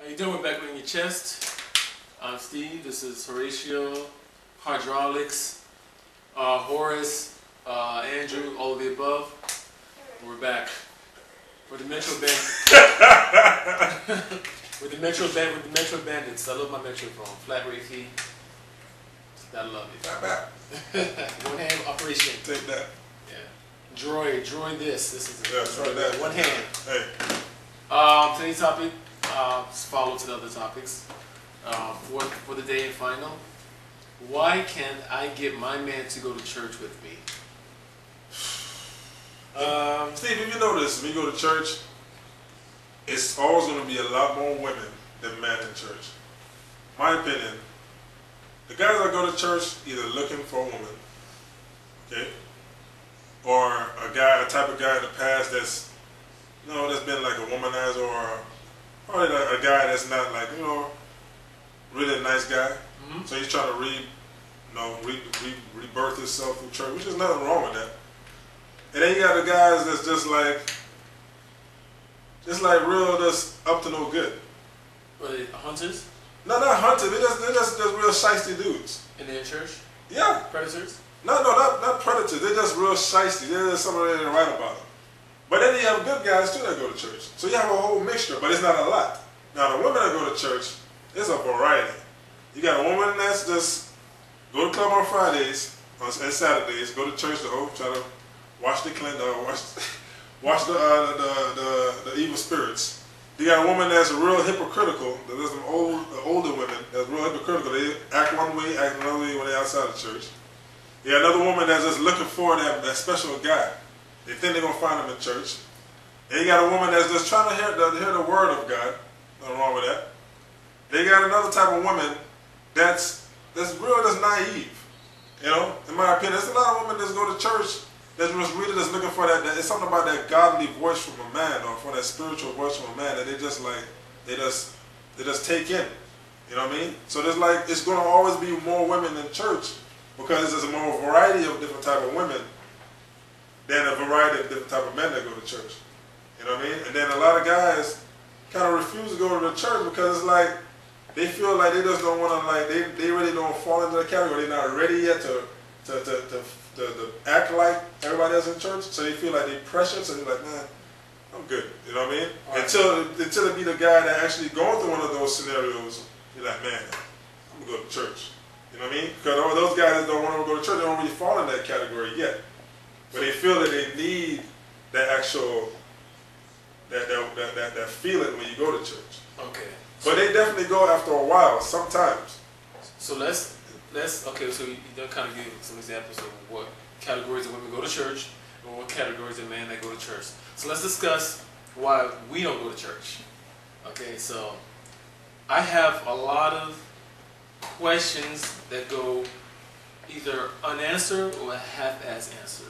How you doing? We're back with InYaCHest. I'm Steve. This is Horatio, Hydraulics, Horace, Andrew, all of the above. We're back for the Metro Band. with the Metro Bandits. I love my Metro phone. Flat rate fee. Gotta love it. Not bad. One hand operation. Take that. Yeah. Droid this. This is try that. One hand. Hey. Today's topic. Follow to the other topics. For the day and final. Why can't I get my man to go to church with me? Steve, if you notice, when you go to church, it's always going to be a lot more women than men in church. My opinion, the guys that go to church either looking for a woman, okay, or a type of guy in the past that's, that's been like a womanizer, or probably like a guy that's not like, really a nice guy. Mm-hmm. So he's trying to rebirth himself through church, which is nothing wrong with that. And then you got the guys that's just like real, just up to no good. What are they, hunters? No, not hunters. They're just real shiesty dudes. In their church? Yeah. Predators? No, not predators. They're just real shiesty. They're just something that ain't right about them. But then you have good guys too that go to church. So you have a whole mixture, but it's not a lot. Now the women that go to church, it's a variety. You got a woman that's just go to club on Fridays and Saturdays, go to church the whole try to wash the wash the evil spirits. You got a woman that's real hypocritical. There's some older women that's real hypocritical. They act one way, act another way when they're outside of church. You got another woman that's just looking for that special guy. They think they're gonna find him in church. And you got a woman that's just trying to hear the word of God. Nothing wrong with that. They got another type of woman that's naive. In my opinion, there's a lot of women that go to church that's really just looking for that. It's something about that godly voice from a man, or for that spiritual voice from a man that they just take in. You know what I mean? So it's going to always be more women in church because there's a more variety of different type of women than a variety of different type of men that go to church. You know what I mean? And then a lot of guys kind of refuse to go to the church because it's like they feel like they just don't want to, they really don't fall into the category. They're not ready yet to act like everybody else in church. So they feel like they're pressured. So they're like, man, I'm good. You know what I mean? Right. Until it be the guy that actually going through one of those scenarios, you're like, man, I'm going to go to church. You know what I mean? Because all those guys that don't want to go to church, they don't really fall in that category yet. But they feel that they need that actual, that feeling when you go to church. Okay. But they definitely go after a while, sometimes. So okay, so you kind of give some examples of what categories of women go to church and what categories of men that go to church. So let's discuss why we don't go to church. Okay, so I have a lot of questions that go either unanswered or half-ass answered.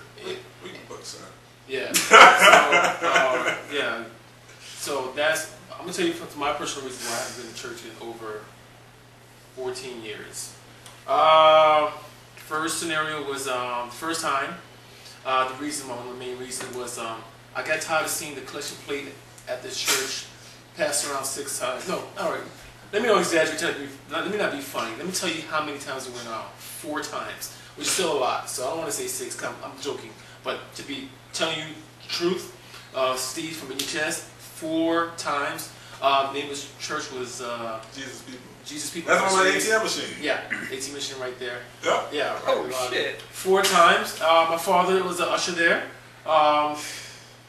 We can book, son. Yeah. So that's, I'm going to tell you from my personal reason why I haven't been to church in over 14 years. First scenario was first time. The main reason was I got tired of seeing the collection plate at this church passed around 6 times. No, all right. Let me not exaggerate. Let me not be funny. Let me tell you how many times it went out. 4 times, which is still a lot. So I don't want to say 6. I'm joking. But to be telling you the truth, Steve from InYaCHest, 4 times. Name of the church was Jesus People. Jesus People. That's on the ATM machine. Yeah, ATM machine right there. Yeah. Yeah. Oh shit. 4 times. My father was an usher there.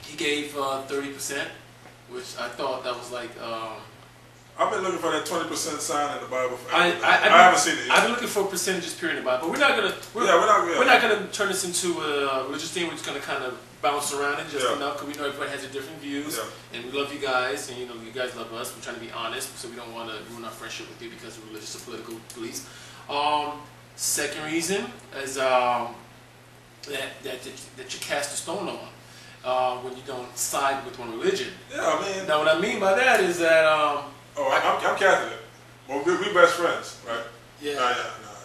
He gave 30%, which I thought that was like. I've been looking for that 20% sign in the Bible. I haven't seen it yet. I've been looking for percentages period in the Bible, but we're not gonna. We're not gonna turn this into a religious thing. We're just gonna kind of bounce around it just enough because we know everybody has their different views, and we love you guys, and you guys love us. We're trying to be honest, so we don't want to ruin our friendship with you because of religious or political beliefs. Second reason is that you cast a stone on when you don't side with one religion. Yeah, I mean. Now, what I mean by that is that. I'm Catholic. Well, we best friends, right? Yeah. No,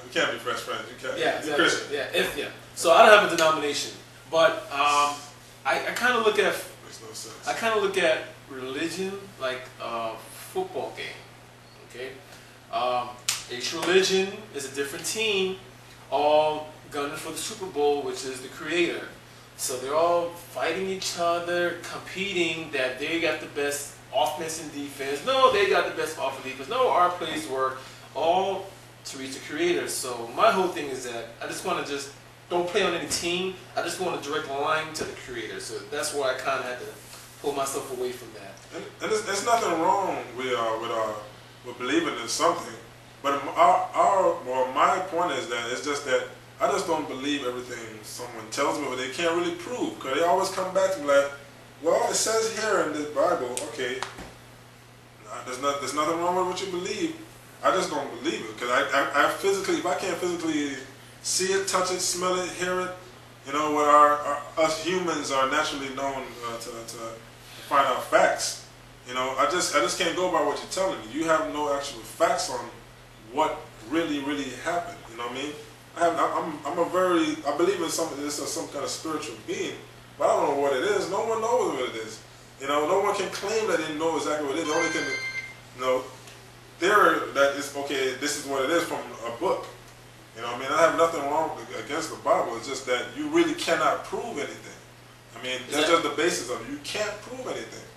we can't be best friends. You can't. Yeah, You're Christian. Yeah. So I don't have a denomination, but I kind of look at. Makes no sense. I kind of look at religion like a football game. Okay, each religion is a different team, all gunning for the Super Bowl, which is the Creator. So they're all fighting each other, competing that they got the best offense and defense. No, they got the best offense and defense. No, our plays work. All to reach the Creator. So my whole thing is that I just want to just don't play on any team. I just want a direct line to the Creator. So that's why I kind of had to pull myself away from that. And there's nothing wrong with believing in something. But my point is that it's just that I just don't believe everything someone tells me, but they can't really prove. Because they always come back to me like, well, it says here in the Bible, okay, there's nothing wrong with what you believe. I just don't believe it. Because I physically, if I can't physically see it, touch it, smell it, hear it, you know, what us humans are naturally known to find out facts. You know, I just can't go by what you're telling me. You have no actual facts on what really happened. You know what I mean? I believe in some kind of spiritual being, but I don't know what it is. No one knows what it is. You know, no one can claim that they know exactly what it is. They only can, you know, theory that is okay. This is what it is from a book. You know what I mean? I have nothing wrong against the Bible. It's just that you really cannot prove anything. I mean, that's just the basis of it. You can't prove anything.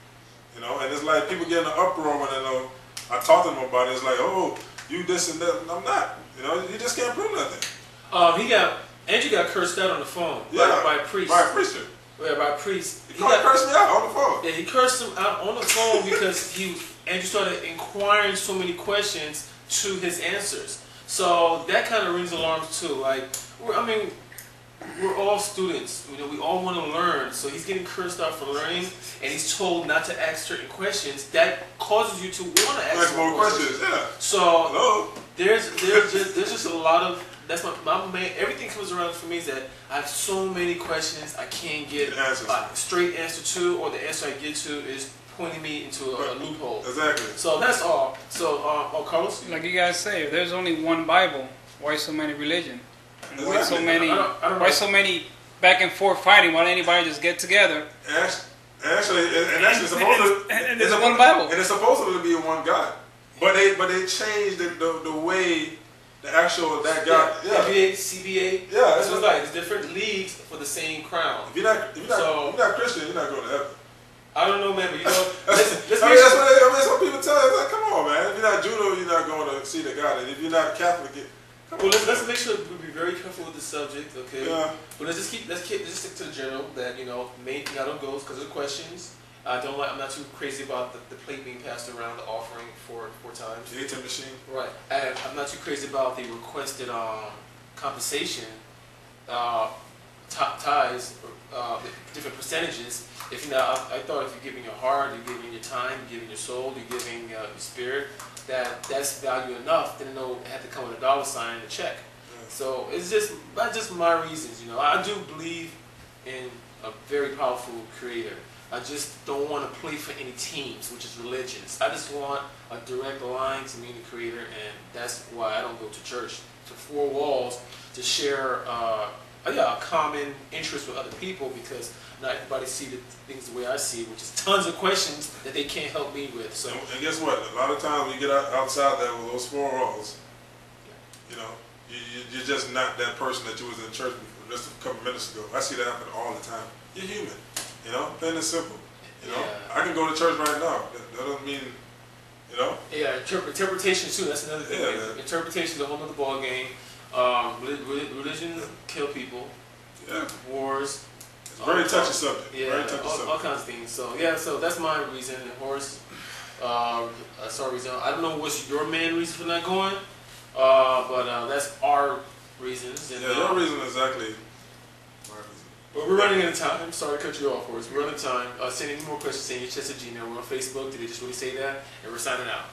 You know, and it's like people get in an uproar when they know. I talk to them about it. It's like, oh, you this and that. I'm not. You know, you just can't prove nothing. Andrew got cursed out on the phone by a priest. By a preacher. Yeah, by a priest. He cursed me out on the phone. Yeah, he cursed him out on the phone because Andrew started inquiring so many questions to his answers. So that kind of rings alarms too. Like, we're all students. You know, we all want to learn. So he's getting cursed out for learning, and he's told not to ask certain questions. That causes you to want to ask more questions. Yeah. So there's just a lot of. That's my main. Everything comes around for me is that I have so many questions I can't get a straight answer to, or the answer I get to is pointing me into a loophole. Exactly. So that's all. So, Carlos? Like you guys say, if there's only one Bible, why so many religion? Exactly. Why so many? Why so many back and forth fighting? Why don't anybody just get together? Actually, it's supposed to. And there's one Bible. And it's supposed to be one God. But they changed the way. The actual that guy, NBA, CBA, yeah, that's what it's like. It's different leagues for the same crown. If you're not Christian, you're not going to heaven. I don't know, man, but you know, that's what some people tell us. Like, come on, man. If you're not Judo, you're not going to see the God. And if you're not Catholic, let's make sure we be very careful with the subject, okay? Yeah. But let's just stick to the general. That main thing I don't go is because of the questions. I'm not too crazy about the plate being passed around, the offering four times. The ATM machine. Right. And I'm not too crazy about the requested compensation, ties, different percentages. I thought if you're giving your heart, you're giving your time, you're giving your soul, you're giving your spirit, that's value enough. Then it had to come with a $sign and a check. Yeah. So it's not just my reasons. I do believe in a very powerful Creator. I just don't want to play for any teams, which is religions. I just want a direct line to me and the Creator, and that's why I don't go to church, to four walls, to share a common interest with other people, because not everybody sees the things the way I see it, which is tons of questions that they can't help me with. So, and guess what? A lot of times when you get outside there with those four walls, you're just not that person that you was in church before, just a couple minutes ago. I see that happen all the time. You're human. Plain and simple. I can go to church right now. That doesn't mean, Yeah, interpretation too. That's another thing. Yeah, interpretation is a whole other ball game. Religion kill people. Yeah. Wars. It's a very touchy subject. Yeah, very touchy subject. All kinds of things. So that's my reason. And Horace, sorry, reason. I don't know what's your main reason for not going, but that's our reasons. And, your reason is exactly. But we're running out of time. Sorry to cut you off, Horace. We're running out of time. Send any more questions, send InYaCHest at Gmail. We're on Facebook. Did they just really say that? And we're signing out.